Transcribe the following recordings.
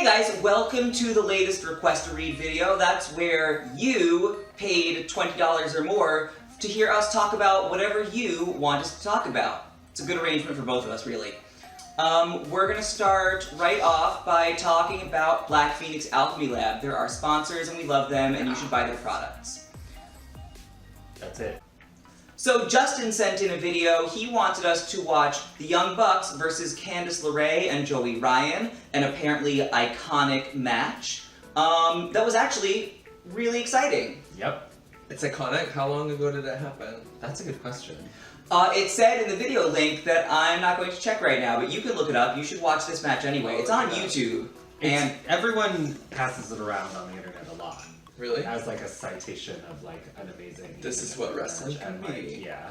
Hey guys, welcome to the latest Request to Read video. That's where you paid $20 or more to hear us talk about whatever you want us to talk about. It's a good arrangement for both of us, really. We're gonna start right off by talking about Black Phoenix Alchemy Lab. They're our sponsors and we love them and you should buy their products. That's it. So Justin sent in a video. He wanted us to watch the Young Bucks versus Candace LeRae and Joey Ryan, an apparently iconic match. That was actually really exciting. Yep. It's iconic? How long ago did it happen? That's a good question. It said in the video link that I'm not going to check right now, but you can look it up. You should watch this match anyway. It's on YouTube. And everyone passes it around on the internet a lot. Really? As like a citation of like an amazing... This is what wrestling can and, like, be. yeah.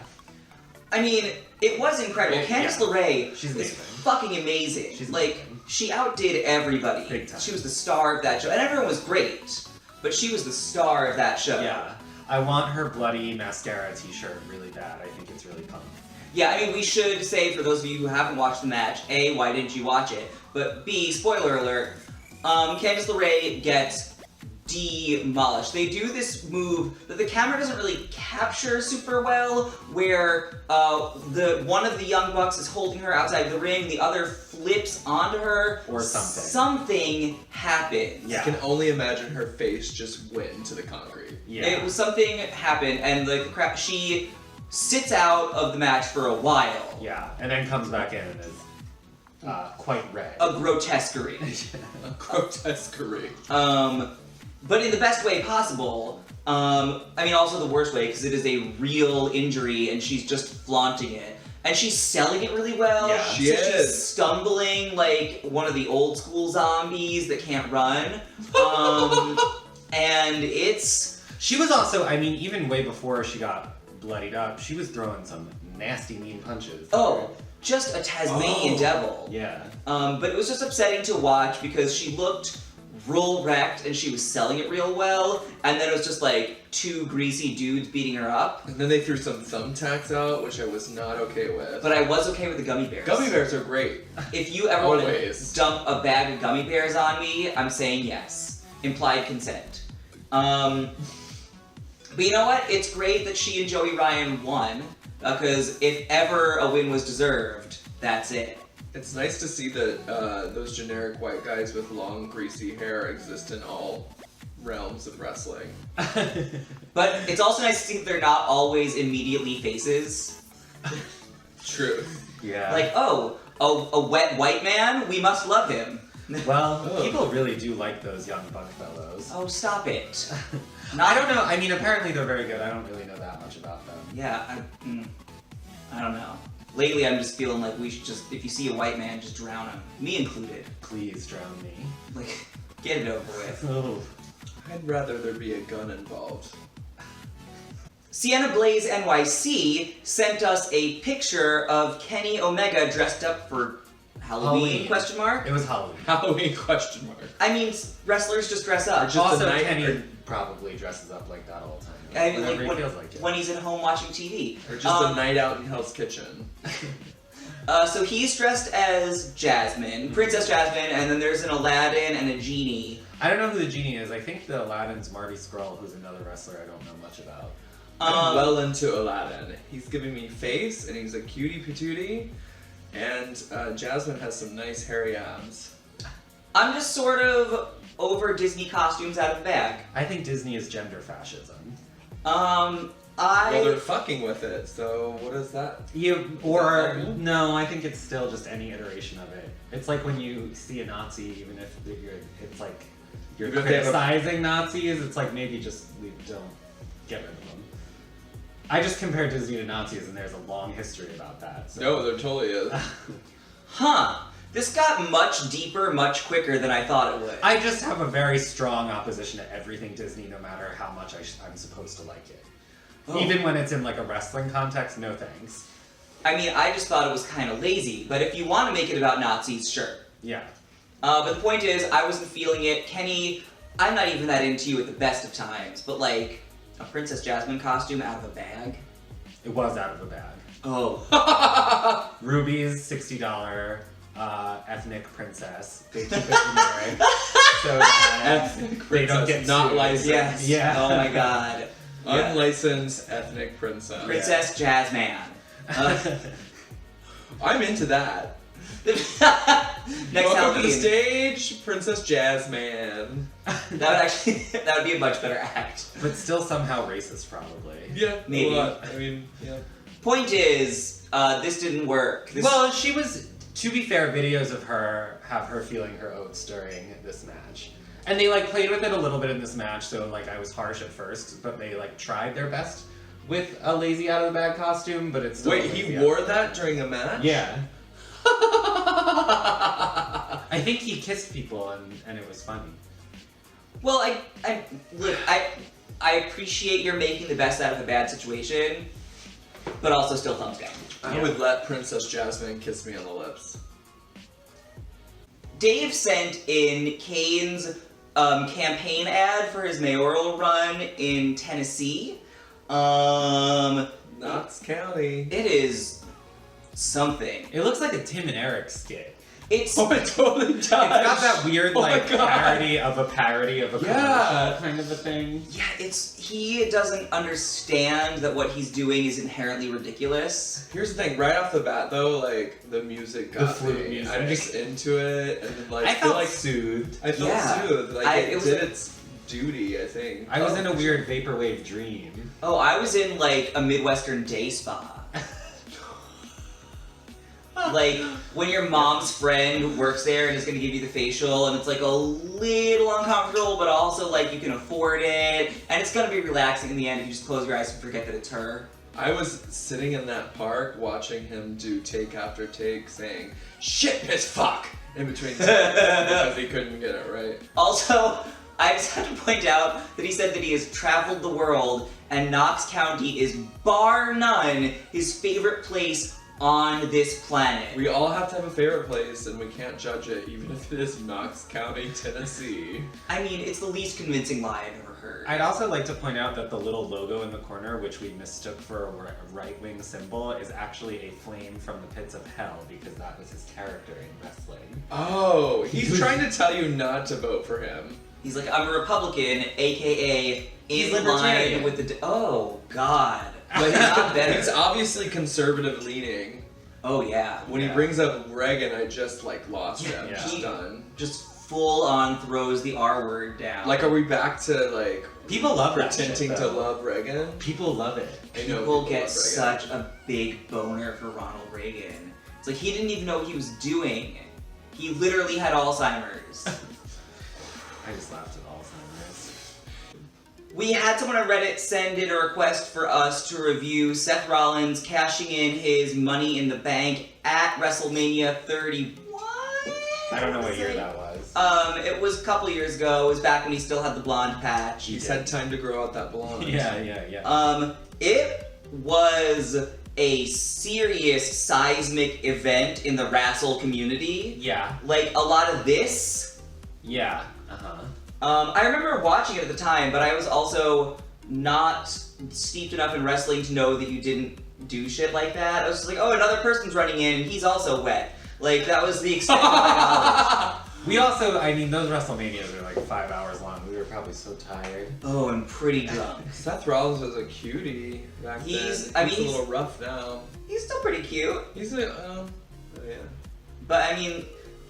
I mean, it was incredible. Candace LeRae She's is amazing. fucking amazing. She's like, amazing. she outdid everybody. Big time. She was the star of that show. And everyone was great, but she was the star of that show. Yeah. I want her bloody mascara t-shirt really bad. I think it's really punk. Yeah, I mean, we should say, for those of you who haven't watched the match, A, why didn't you watch it? But B, spoiler alert, Candace LeRae gets demolished. They do this move that the camera doesn't really capture super well, where one of the Young Bucks is holding her outside the ring, the other flips onto her. Or something. Something happens. Yeah. I can only imagine her face just went into the concrete. Yeah. It was something happened, and like the crap, she sits out of the match for a while. Yeah. And then comes back in and is quite red. A grotesquerie. A grotesquerie. But in the best way possible. I mean, also the worst way, because it is a real injury and she's just flaunting it. And she's selling it really well. Yeah. She so is. She's stumbling like one of the old school zombies that can't run. And it's... She was also, I mean, even way before she got bloodied up, she was throwing some nasty, mean punches. Oh, just a Tasmanian devil. Yeah. But it was just upsetting to watch because she looked real wrecked and she was selling it real well, and then it was just like two greasy dudes beating her up. And then they threw some thumbtacks out, which I was not okay with. But I was okay with the gummy bears. Gummy bears are great. If you ever want to Always. dump a bag of gummy bears on me, I'm saying yes. Implied consent. But you know what? It's great that she and Joey Ryan won, because if ever a win was deserved, that's it. It's nice to see that those generic white guys with long, greasy hair exist in all realms of wrestling. But it's also nice to see that they're not always immediately faces. True. Yeah. Like, oh, a wet white man? We must love him. Well, Oh. people really do like those young buck fellows. Oh, stop it. I don't know. I mean, apparently they're very good. I don't really know that much about them. Yeah, I don't know. Lately, I'm just feeling like we should just, if you see a white man, just drown him. Me included. Please drown me. Like, get it over with. Oh. I'd rather there be a gun involved. Sienna Blaze NYC sent us a picture of Kenny Omega dressed up for Halloween, question mark? It was Halloween. Halloween question mark. I mean, wrestlers just dress up. Just Also, a night- Kenny probably dresses up like that all the time. I mean, Whenever like, he feels like it. when he's at home watching TV. Or just a night out in Hell's Kitchen. So he's dressed as Jasmine, Princess Jasmine, and then there's an Aladdin and a genie. I don't know who the genie is. I think the Aladdin's Marty Scurll, who's another wrestler I don't know much about. I'm well into Aladdin. He's giving me face, and he's a cutie patootie. And Jasmine has some nice hairy abs. I'm just sort of over Disney costumes out of the bag. I think Disney is gender fascism. Well, they're fucking with it, so what is that? No, I think it's still just any iteration of it. It's like when you see a Nazi, even if you're Even if they have a- criticizing Nazis, it's like maybe just we don't get rid of them. I just compare Disney to Nazis, and there's a long history about that. So. No, there totally is. Huh. This got much deeper, much quicker than I thought it would. I just have a very strong opposition to everything Disney, no matter how much I'm supposed to like it. Oh. Even when it's in like a wrestling context, no thanks. I mean, I just thought it was kind of lazy, but if you want to make it about Nazis, sure. Yeah. But the point is, I wasn't feeling it. Kenny, I'm not even that into you at the best of times, but like, a Princess Jasmine costume out of a bag? It was out of a bag. Oh. Ruby's $60 ethnic princess. They keep it generic so that they don't get not sued. licensed. Yes. Yeah. Oh my god. Yeah. Unlicensed ethnic princess. Princess Jazzman. I'm into that. Next Welcome to the Halloween. stage, Princess Jazzman. That would be a much better act. But still somehow racist, probably. Yeah, Maybe. a lot. I mean, yeah. Point is, this didn't work. Well, she was, to be fair, videos of her have her feeling her oats during this match. And they like played with it a little bit in this match, so like I was harsh at first, but they like tried their best with a lazy out of the bag costume, but it's still Wait, a lazy he out wore of the that bag. during a match? Yeah. I think he kissed people and it was funny. Well, I appreciate you're making the best out of a bad situation, but also still thumbs down. I would let Princess Jasmine kiss me on the lips. Dave sent in Cain's campaign ad for his mayoral run in Tennessee. Knox County. It is something. It looks like a Tim and Eric skit. It's Oh, it totally does. It's got that weird Oh my like God. parody of a commercial kind of a thing. yeah, he doesn't understand that what he's doing is inherently ridiculous. Here's the thing, right off the bat though, like the music got The flute me. music. I'm just into it, and then, like I feel felt like soothed. I felt Yeah. soothed. Like It it was did a- its duty, I think. I was in a weird vaporwave dream. Oh, I was in like a Midwestern day spa. Like when your mom's friend works there and is gonna give you the facial, and it's like a little uncomfortable, but also like you can afford it, and it's gonna be relaxing in the end if you just close your eyes and forget that it's her. I was sitting in that park watching him do take after take, saying "shit, piss, fuck" in between takes because he couldn't get it right. Also, I just have to point out that he said that he has traveled the world, and Knox County is bar none his favorite place on this planet. We all have to have a favorite place, and we can't judge it, even if it is Knox County, Tennessee. I mean, it's the least convincing lie I've ever heard. I'd also like to point out that the little logo in the corner, which we mistook for a right-wing symbol, is actually a flame from the pits of hell, because that was his character in wrestling. Oh, he's trying to tell you not to vote for him. He's like, I'm a Republican, aka He's in line libertarian. with the. Oh God, But not better. he's obviously conservative leaning. Oh yeah, When he Yeah. brings up Reagan, I just like lost Yeah, him. yeah. Just done. just full on throws the R word down. Like, are we back to like People love that pretending shit, to though. love Reagan? People love it. I know people love get Reagan. such a big boner for Ronald Reagan. It's like he didn't even know what he was doing. He literally had Alzheimer's. I just laughed at Alzheimer's. We had someone on Reddit send in a request for us to review Seth Rollins cashing in his Money in the Bank at WrestleMania 31. I don't know what year that was. It was a couple years ago. It was back when he still had the blonde patch. He's had time to grow out that blonde. Yeah. It was a serious seismic event in the wrestle community. Yeah. Like a lot of this. Yeah. Uh-huh. I remember watching it at the time, but I was also not steeped enough in wrestling to know that you didn't do shit like that. I was just like, oh, another person's running in, and he's also wet. Like, that was the extent of my knowledge. We also, I mean, those WrestleManias are like 5 hours long. We were probably so tired. Oh, and pretty drunk. Seth Rollins was a cutie back He's- then. I mean, he's a he's- little rough now. He's still pretty cute. He's a yeah. But, I mean,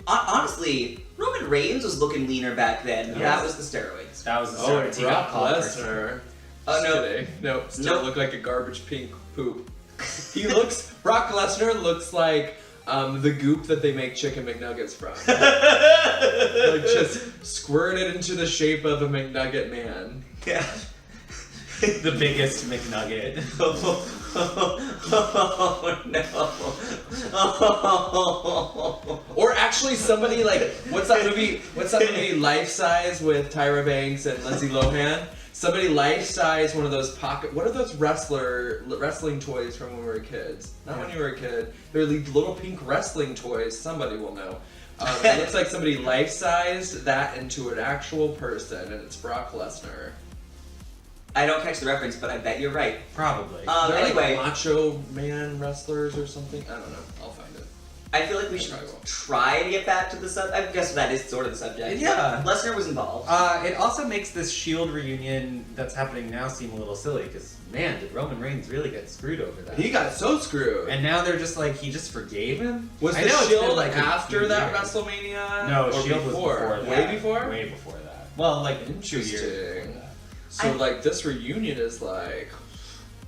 honestly, Roman Reigns was looking leaner back then. Yes. That was the steroids. That was the Oh, and start. He got Brock called for- Lesnar. Oh, Just no. kidding. Nope, still Nope. look like a garbage pink poop. Brock Lesnar looks like the goop that they make chicken McNuggets from. Like just squirted into the shape of a McNugget man. Yeah. The biggest McNugget. Oh, no. Or actually somebody like, what's that movie Life Size with Tyra Banks and Lindsay Lohan? Somebody life-size one of those pocket. What are those wrestling toys from when we were kids? Not when you were a kid. They're the little pink wrestling toys. Somebody will know. It looks like somebody life-sized that into an actual person, and it's Brock Lesnar. I don't catch the reference, but I bet you're right. Probably. They're Anyway, like Macho Man wrestlers or something. I don't know. I'll find it. I feel like we should try to get back to the subject. I guess that is sort of the subject. Yeah. But Lesnar was involved. It also makes this Shield reunion that's happening now seem a little silly because, man, did Roman Reigns really get screwed over that? He got so screwed. And now they're just like, he just forgave him? Was I the know it's been, Shield like, a after few that years. WrestleMania? No, or Shield was before that. Way before? Way before that. Well, like 2 years before Interesting. that. So, like, this reunion is like,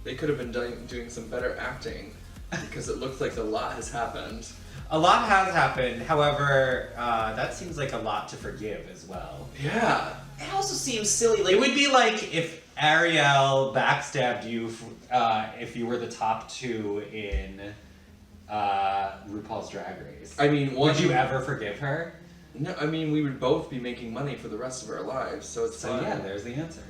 they could have been doing some better acting because it looks like a lot has happened. A lot has happened, however, that seems like a lot to forgive as well. Yeah. It also seems silly. Like It would be like if Ariel backstabbed you if you were the top 2 in RuPaul's Drag Race. I mean, Would you ever forgive her? No, I mean, we would both be making money for the rest of our lives, so it's So fine. yeah, there's the answer.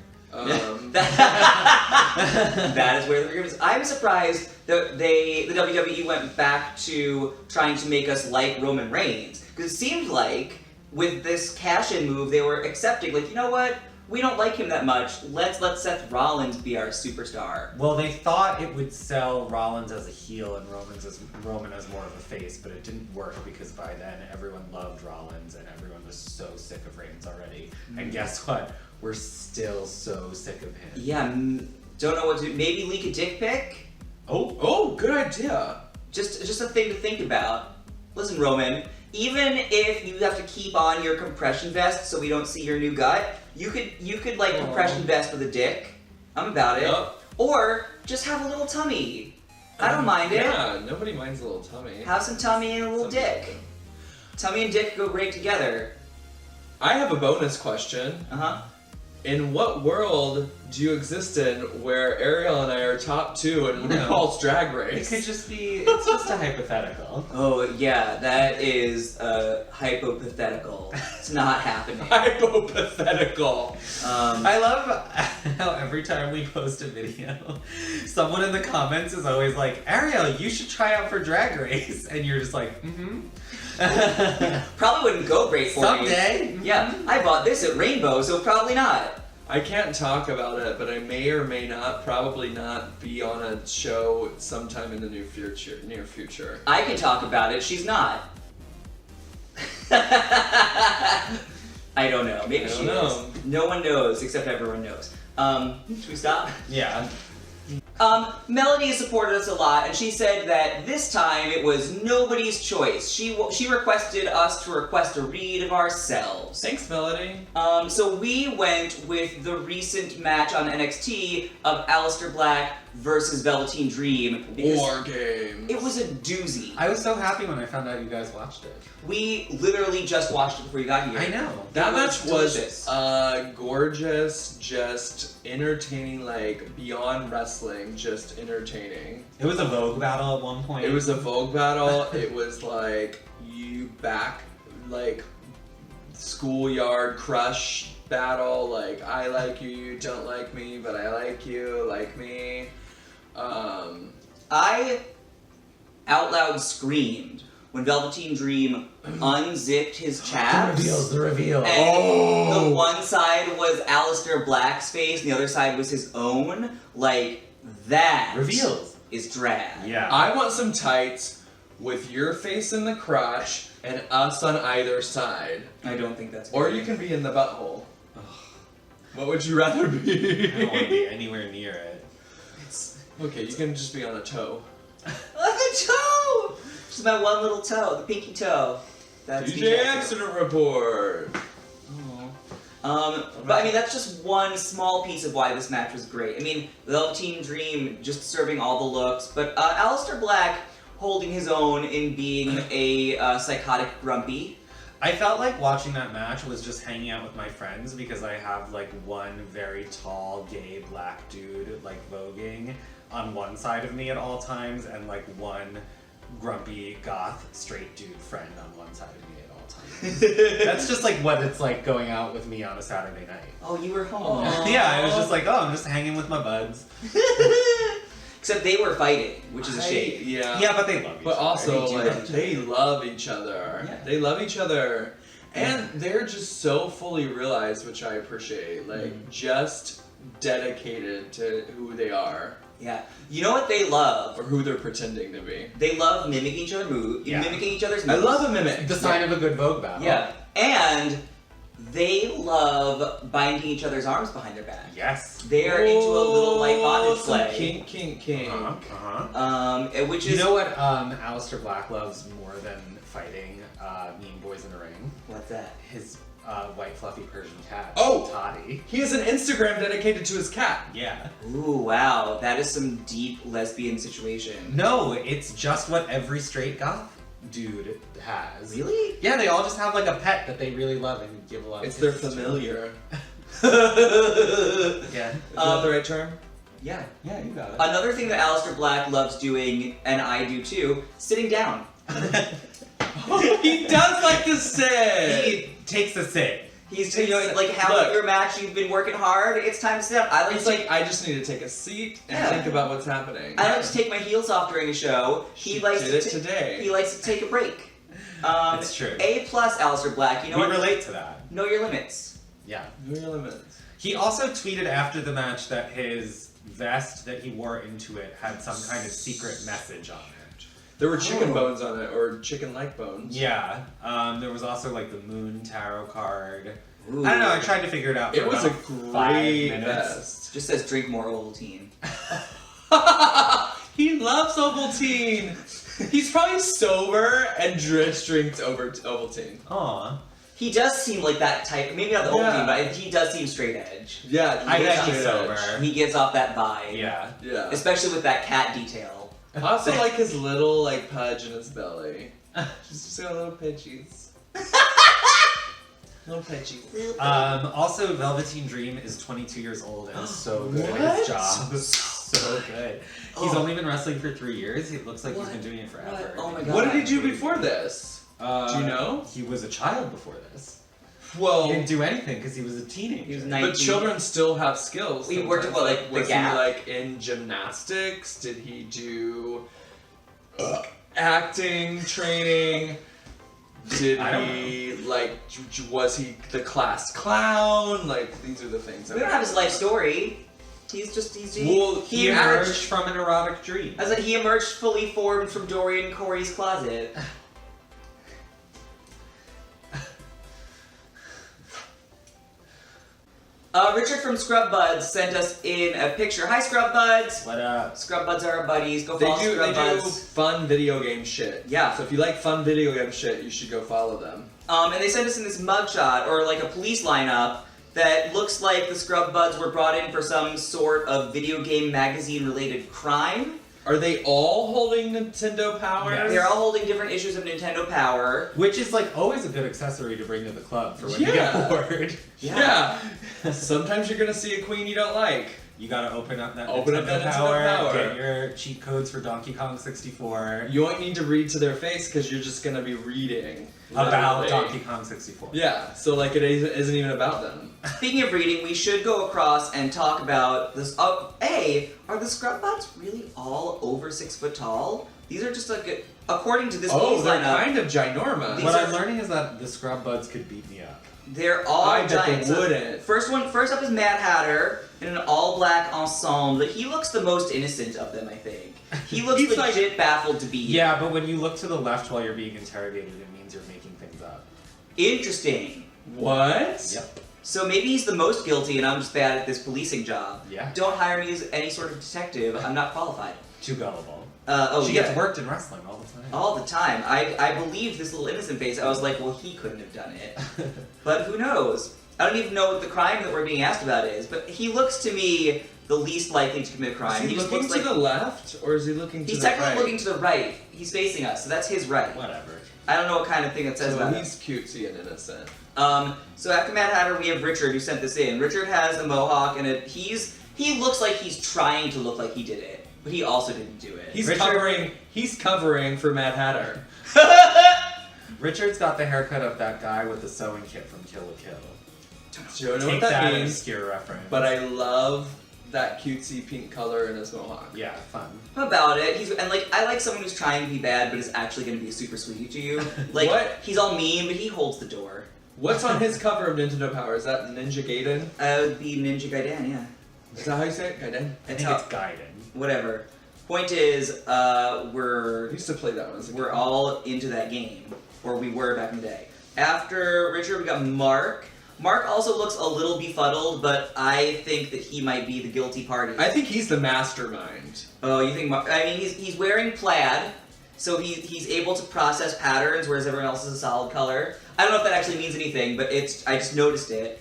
that is where the forgiveness. I'm surprised that the WWE went back to trying to make us like Roman Reigns, because it seemed like with this cash-in move they were accepting, like, you know what, we don't like him that much. Let's let Seth Rollins be our superstar. Well, they thought it would sell Rollins as a heel and Roman as more of a face, but it didn't work because by then everyone loved Rollins and everyone was so sick of Reigns already. And guess what? We're still so sick of him. Yeah, don't know what to do. Maybe leak a dick pic? Oh, good idea. Just a thing to think about. Listen, Roman, even if you have to keep on your compression vest so we don't see your new gut, you could like compression vest with a dick. I'm about it. Yep. Or just have a little tummy. I don't mind it. Yeah, nobody minds a little tummy. Have some tummy and a little Some dick. people. Tummy and dick go great together. I have a bonus question. Uh-huh. In what world do you exist in where Ariel and I are top 2 in RuPaul's Drag It Race? could just be, it's just a hypothetical. Oh, yeah, that is hypothetical. It's not happening. Hypothetical. I love how every time we post a video, someone in the comments is always like, Ariel, you should try out for Drag Race. And you're just like, Probably wouldn't go great for me. someday. Yeah, I bought this at Rainbow, so probably not. I can't talk about it, but I may or may not, probably not, be on a show sometime in the near future. I can talk about it, she's not. I don't know, maybe she is. No one knows, except everyone knows. Should we stop? Yeah. Melody supported us a lot, and she said that this time it was nobody's choice. She requested us to request a read of ourselves. Thanks, Melody. So we went with the recent match on NXT of Alistair Black versus Velveteen Dream. because War Games. It was a doozy. I was so happy when I found out you guys watched it. We literally just watched it before you got here. I know. That It match delicious. was gorgeous, just entertaining, like beyond wrestling, just entertaining. It was a Vogue battle at one point. It was a Vogue battle. It was like you back, like schoolyard crush battle. Like I like you, you don't like me, but I like you, like me. I out loud screamed when Velveteen Dream unzipped his chaps. The reveal. And the one side was Alistair Black's face, and the other side was his own. Like, that Reveals. is drag. Yeah. I want some tights with your face in the crotch and us on either side. I don't think that's Or good. you can be in the butthole. What would you rather be? I don't want to be anywhere near it. Okay, you can just be on a toe. The toe! Just my one little toe, the pinky toe. That's DJ DJ Accident Report! But I mean, that's just one small piece of why this match was great. I mean, Velveteen Dream just serving all the looks, but Alistair Black holding his own in being a psychotic grumpy. I felt like watching that match was just hanging out with my friends because I have like one very tall gay black dude like voguing on one side of me at all times and like one grumpy goth straight dude friend on one side of me at all times. That's just like what it's like going out with me on a Saturday night. Oh, you were home. Yeah, I was just like, oh, I'm just hanging with my buds. Except they were fighting, which is a shame. Yeah. Yeah, but they love each But other. also, They do like, love each they love each other. Yeah. They love each other. And they're just so fully realized, which I appreciate. Like, just dedicated to who they are. Yeah. You know what they love? Or who they're pretending to be. They love mimicking each other mimicking each other's I moves. love a mimic. The sign of a good Vogue battle. Yeah. And they love binding each other's arms behind their back. Yes. They are into a little like bondage some play. Kink. Which is You know what Alistair Black loves more than fighting mean boys in the ring? what's that? His white fluffy Persian cat. Oh! Toddy. He has an Instagram dedicated to his cat. Yeah. Ooh, wow. That is some deep lesbian situation. No, it's just what every straight goth dude has. Really? Yeah, they all just have like a pet that they really love and give a lot It's of their kisses to. familiar. Yeah. Is that the right term? Yeah. Yeah, you got it. Another thing that Alistair Black loves doing, and I do too, sitting down. He does like to sit! He takes a sit. He's like half of your match, you've been working hard, it's time to sit down. I like It's to like, I just need to take a seat and Yeah. think about what's happening. I like to take my heels off during a show. He likes did to it today. He likes to take a break. It's true. A plus, Alistair Black. You know We what? relate to that. Know your limits. Yeah. Know your limits. He also tweeted after the match that his vest that he wore into it had some kind of secret message on it. There were chicken Oh. bones on it, or chicken-like bones. Yeah. There was also like the Moon Tarot card. Ooh. I don't know. I tried to figure it out. For It was a about 5 great minutes. vest. Just says drink more Ovaltine. He loves Ovaltine. He's probably sober and just drinks Ovaltine. Aw. He does seem like that type. Maybe not the Yeah. Ovaltine, but he does seem straight edge. Yeah, I bet straight he's edge. sober. He gives off that vibe. Yeah. Yeah. Especially with that cat detail. I also like his little like pudge in his belly. Just got little pidgeys. Little pidgeys. Also, Velveteen Dream is 22 years old and so good at What? his job. So good. He's Oh. only been wrestling for 3 years. It looks like What? he's been doing it forever. What? Oh my God. What did he do before this? Do you know? He was a child before this. Well, He didn't do anything because he was a teenager. He was but 19. children still have skills. We worked at, sometimes. what, like, the was Gap? he like in gymnastics? Did he do acting training? Did I don't he like? Was he the class clown? Like these are the things. We don't have his life story. He's Well, He emerged. emerged from an erotic dream. As he emerged fully formed from Dorian Corey's closet. Richard from SCRUBBUDZ sent us in a picture. Hi, SCRUBBUDZ! What up? SCRUBBUDZ are our buddies. Go They follow do SCRUBBUDZ. fun video game shit. Yeah. So if you like fun video game shit, you should go follow them. And they sent us in this mugshot, or like a police lineup, that looks like the SCRUBBUDZ were brought in for some sort of video game magazine-related crime. Are they all holding Nintendo Power? Yes. They're all holding different issues of Nintendo Power. Which is like always a good accessory to bring to the club for when you Yeah. get bored. Yeah. Sometimes you're gonna see a queen you don't like. You gotta open up that Open Nintendo up that Nintendo Power, Power. get your cheat codes for Donkey Kong 64. You won't need to read to their face because you're just gonna be reading About literally. Donkey Kong 64. Yeah. So like it isn't even about them. Speaking of reading, we should go across and talk about this. Are the SCRUBBUDZ really all over 6 foot tall? These are just like, according to this Oh, police they're lineup, kind of ginormous. These What are- I'm learning is that the SCRUBBUDZ could beat me up. they're all I bet giants. they wouldn't. First up is MadHatter in an all-black ensemble. He looks the most innocent of them, I think. He looks He's legit baffled to be here. Yeah, but when you look to the left while you're being interrogated, it means you're making things up. Interesting. What? Yep. So maybe he's the most guilty and I'm just bad at this policing job. Yeah. Don't hire me as any sort of detective. I'm not qualified. Too gullible. yeah. She gets worked in wrestling all the time. All the time. I believed this little innocent face. I was like, well, he couldn't have done it. But who knows? I don't even know what the crime that we're being asked about is, but he looks to me the least likely to commit a crime. Is he just looking looks to like the left or is he looking to he's the technically right? looking to the right. He's facing us, so that's his right. Whatever. I don't know what kind of thing it says So about him. he's cutesy and innocent. So after MadHatter, we have Richard who sent this in. Richard has a mohawk and he looks like he's trying to look like he did it, but he also didn't do it. He's Richard- covering for Mad Hatter. Richard's got the haircut of that guy with the sewing kit from Kill la Kill. Don't know Take what that that means, obscure reference. but I love that cutesy pink color in his mohawk. Yeah, fun. About it, I like someone who's trying to be bad but is actually going to be super sweet to you. Like What? he's all mean, but he holds the door. What's on his cover of Nintendo Power? Is that Ninja Gaiden? It would be Ninja Gaiden, yeah. Is that how you say it? Gaiden? I It's think how- it's Gaiden. whatever. Point is, I we're used to play that one as a kid. we're all into that game, or we were back in the day. After Richard, we got Mark. Mark also looks a little befuddled, but I think that he might be the guilty party. I think he's the mastermind. Oh, you think Mark? I mean, he's wearing plaid, so he's able to process patterns, whereas everyone else is a solid color. I don't know if that actually means anything, but I just noticed it.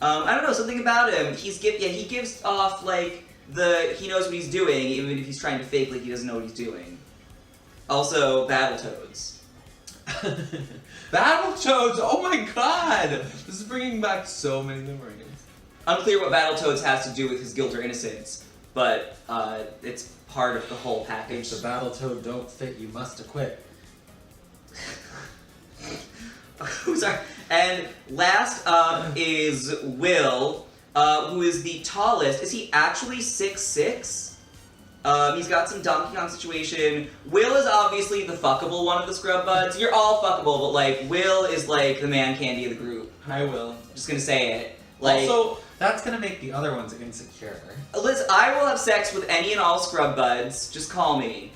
I don't know, something about him. He gives off like he knows what he's doing, even if he's trying to fake like he doesn't know what he's doing. Also, Battletoads. Battletoads! Oh my god! This is bringing back so many memories. Unclear what Battletoads has to do with his guilt or innocence, but it's part of the whole package. If the Battletoad don't fit, you must acquit. Sorry. And last up is Will, who is the tallest. Is he actually 6'6"? He's got some Donkey Kong situation. Will is obviously the fuckable one of the SCRUBBUDZ. You're all fuckable, but like Will is like the man candy of the group. Hi, Will. Just gonna say it. Like, Also, That's gonna make the other ones insecure. Liz, I will have sex with any and all SCRUBBUDZ. Just call me.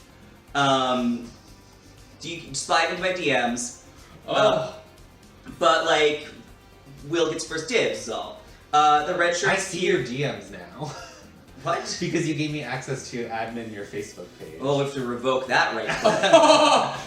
Do you slide into my DMs? But like, Will gets first dibs. Is all. The red shirt. I see your DMs now. What? Because you gave me access to admin your Facebook page. Well, we have to revoke that right.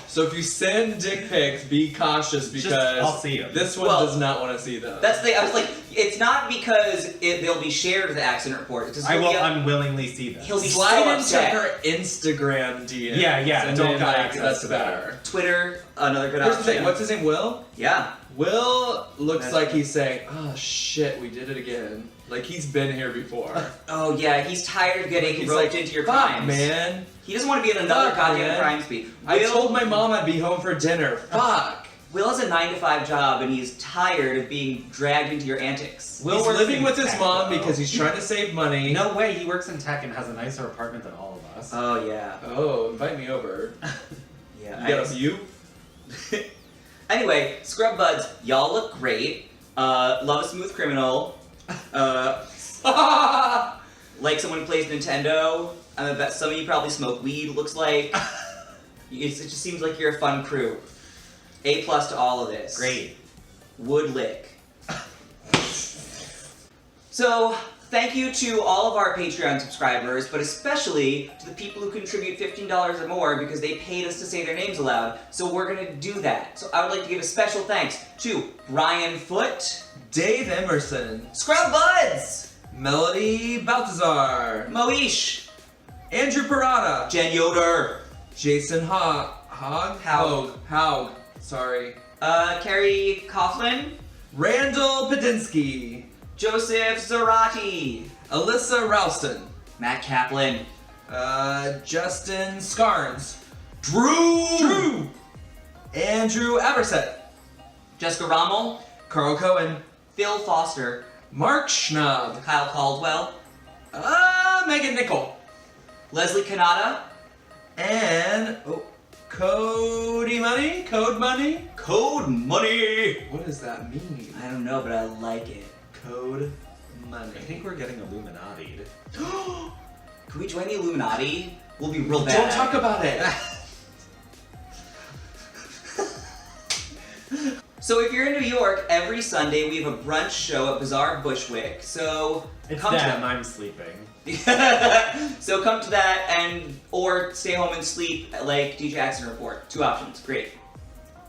so if you send dick pics, be cautious because I'll see them. This one does not want to see them. That's the thing. I was like, it's not because they'll be shared to the accident report. It's just I will unwillingly see them. He'll be slide so into upset. her Instagram DM. Yeah, and don't then, got like, access that's to that. better. Twitter, another good Here's the option. thing. What's his name? Will? Yeah. Will looks like he's saying, "Oh shit, we did it again." Like he's been here before. Oh yeah, he's tired of getting He's roped like, into your "Fuck, crimes. man. He doesn't want to be in another Fuck, goddamn man. crime speed. I told my mom I'd be home for dinner. Fuck." Will has a 9-to-5 job and he's tired of being dragged into your antics. He's works living in with his tech, mom though. because he's trying to save money. No way, he works in tech and has a nicer apartment than all of us. Oh yeah. Oh, invite me over. Yeah. You got a view? Anyway, SCRUBBUDZ, y'all look great. Love a smooth criminal. Like someone who plays Nintendo. I bet some of you probably smoke weed, looks like. It just seems like you're a fun crew. A+ to all of this. Great. Would lick. So, thank you to all of our Patreon subscribers, but especially to the people who contribute $15 or more because they paid us to say their names aloud. So we're gonna do that. So I would like to give a special thanks to Brian Foote, Dave Emerson, SCRUBBUDZ, Melody Baltazar, Moish, Andrew Parada, Jen Yoder, Jason Haug. Sorry. Carrie Coughlin, Randall Padinsky, Joseph Zarati, Alyssa Ralston, Matt Kaplan, Justin Scarns, Drew, Andrew Averset, Jessica Rommel, Carl Cohen, Phil Foster, Mark Schnaub, Kyle Caldwell, Megan Nickel, Leslie Kanata, and Code Money? Code Money! What does that mean? I don't know, but I like it. Code Money. I think we're getting Illuminati'd. Can we join the Illuminati? We'll be real bad. Don't talk about it. So if you're in New York, every Sunday we have a brunch show at Bazaar Bushwick. So It's come them, to I'm sleeping. So come to that or stay home and sleep like DJ Accident Report. 2 options. Great.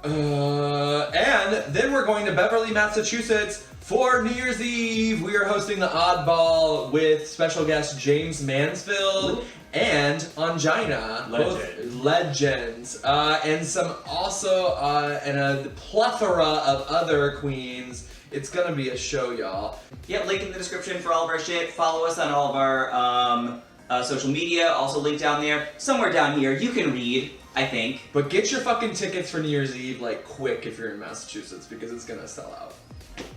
And then we're going to Beverly, Massachusetts for New Year's Eve. We are hosting the Oddball with special guest James Mansfield and Angina, both legends, and some also and a plethora of other queens. It's gonna be a show, y'all. Yeah, link in the description for all of our shit. Follow us on all of our social media. Also link down there. Somewhere down here, you can read, I think. But get your fucking tickets for New Year's Eve, like, quick if you're in Massachusetts, because it's gonna sell out.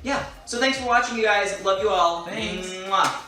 Yeah, so thanks for watching, you guys. Love you all. Thanks. Mwah.